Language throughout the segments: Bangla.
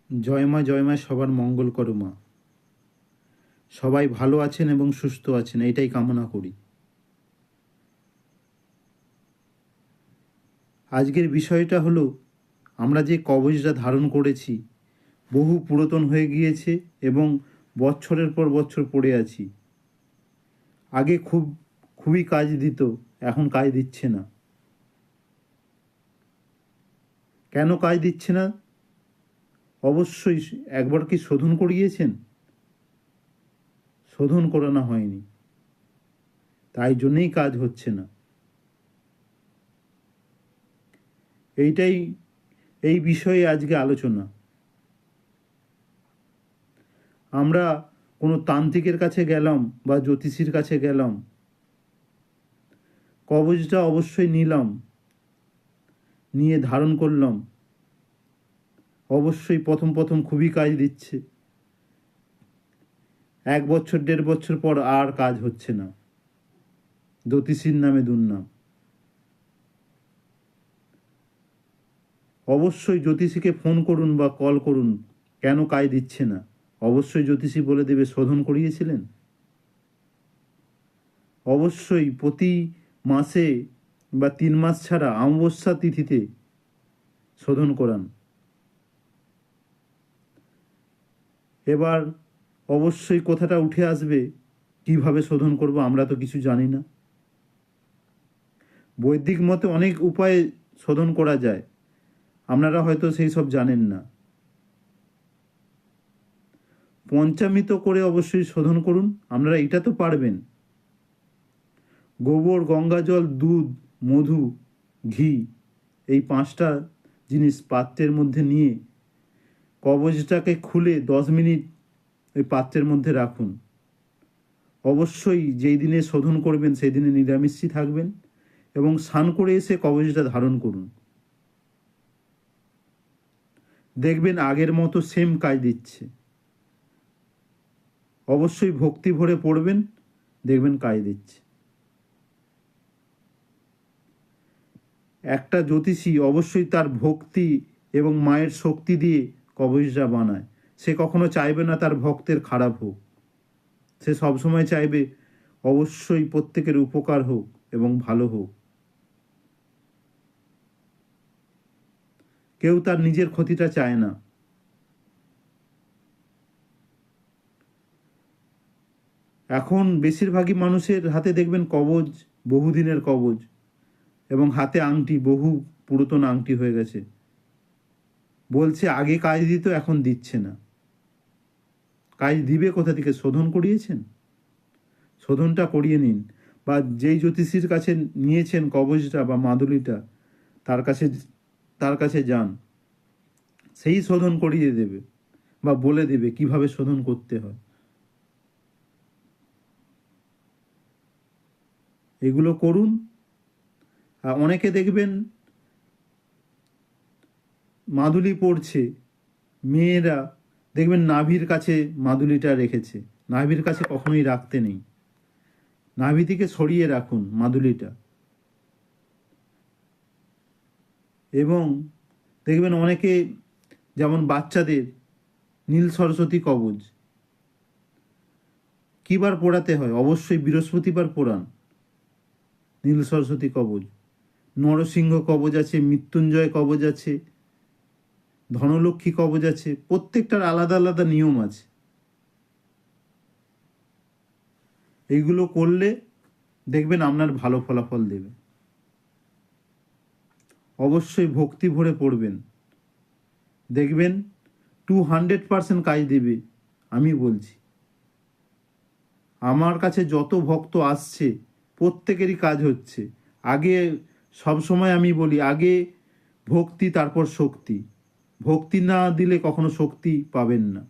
জয় মা সবার মঙ্গল করো মা। সবাই ভালো আছেন এবং সুস্থ আছেন, এটাই কামনা করি। আজকের বিষয়টা হলো, আমরা যে কবচটা ধারণ করেছি বহু পুরাতন হয়ে গিয়েছে এবং বছরের পর বছর পড়ে আছি। আগে খুবই কাজ দিত, এখন কাজ দিচ্ছে না। কেন কাজ দিচ্ছে না? অবশ্যই একবার কি শোধন করিয়েছেন? শোধন করানো হয়নি, তাই জন্যেই কাজ হচ্ছে না। এই বিষয়ে আজকে আলোচনা। আমরা কোনো তান্ত্রিকের কাছে গেলাম বা জ্যোতিষীর কাছে গেলাম, কবচটা অবশ্যই নিলাম, নিয়ে ধারণ করলাম। অবশ্যই প্রথম খুবই কাজ দিচ্ছে, 1 বছর 1.5 বছর পর আর কাজ হচ্ছে না। জ্যোতিষীর নামে দুর্নাম। অবশ্যই জ্যোতিষীকে ফোন করুন বা কল করুন, কেন কাজ দিচ্ছে না। অবশ্যই জ্যোতিষী বলে দেবে শোধন করিয়েছিলেন। অবশ্যই প্রতি মাসে বা 3 মাস ছাড়া অমাবস্যা তিথিতে শোধন করান। এবার অবশ্যই কথাটা উঠে আসবে, কিভাবে শোধন করব, আমরা তো কিছু জানি না। বৈদিক মতে অনেক উপায়ে শোধন করা যায়, আপনারা হয়তো সেই সব জানেন না। পঞ্চামৃত করে অবশ্যই শোধন করুন, আপনারা এটা তো পারবেন। গোবর, গঙ্গাজল, দুধ, মধু, ঘি, এই 5টা জিনিস পাত্রের মধ্যে নিয়ে কবচটাকে খুলে 10 মিনিট ওই পাত্রের মধ্যে রাখুন। অবশ্যই যেই দিনে শোধন করবেন সেই দিনে নিরামিষই থাকবেন এবং স্নান করে এসে কবচটা ধারণ করুন। দেখবেন আগের মতো সেম কাজ দিচ্ছে। অবশ্যই ভক্তি ভরে পড়বেন, দেখবেন কাজ দিচ্ছে। একটা জ্যোতিষী অবশ্যই তার ভক্তি এবং মায়ের শক্তি দিয়ে কবচটা বানায়। সে কখনো চাইবে না তার ভক্তের খারাপ হোক, সে সবসময় চাইবে অবশ্যই প্রত্যেকের উপকার হোক এবং ভালো হোক। কেউ তার নিজের ক্ষতিটা চায় না। এখন বেশিরভাগই মানুষের হাতে দেখবেন কবচ, বহুদিনের কবচ, এবং হাতে আংটি, বহু পুরাতন আংটি হয়ে গেছে। বলছে আগে কাজ দিত, এখন দিচ্ছে না। কাজ দিবে কোথা থেকে? শোধন করিয়েছেন? শোধনটা করিয়ে নিন, বা যেই জ্যোতিষীর কাছে নিয়েছেন কবচটা বা মাদুলিটা, তার কাছে যান, সেই শোধন করিয়ে দেবে বা বলে দেবে কিভাবে শোধন করতে হয়। এগুলো করুন। আর অনেকে দেখবেন মাদুলি পড়ছে, মেয়েরা দেখবেন নাভির কাছে মাদুলিটা রেখেছে। নাভির কাছে কখনোই রাখতে নেই, নাভি থেকে সরিয়ে রাখুন মাদুলিটা। এবং দেখবেন অনেকে, যেমন বাচ্চাদের নীল সরস্বতী কবচ কিবার পড়াতে হয়? অবশ্যই বৃহস্পতিবার পড়ান নীল সরস্বতী কবচ। নরসিংহ কবচ আছে, মৃত্যুঞ্জয় কবচ আছে, ধনলক্ষ্মী কবচ আছে, প্রত্যেকটার আলাদা আলাদা নিয়ম আছে। এইগুলো করলে দেখবেন আপনার ভালো ফলাফল দেবে। অবশ্যই ভক্তি ভরে পড়বেন, দেখবেন 200% কাজ দেবে। আমি বলছি, আমার কাছে যত ভক্ত আসছে প্রত্যেকেরই কাজ হচ্ছে। আগে সবসময় আমি বলি, আগে ভক্তি তারপর শক্তি। ভক্তি না দিলে কখনো শক্তি পাবেন না।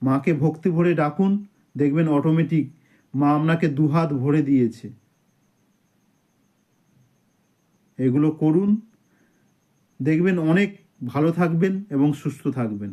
মাকে ভক্তি ভরে ডাকুন, দেখবেন অটোমেটিক মা আপনাকে 2 হাত ভরে দিয়েছে। এগুলো করুন, দেখবেন অনেক ভালো থাকবেন এবং সুস্থ থাকবেন।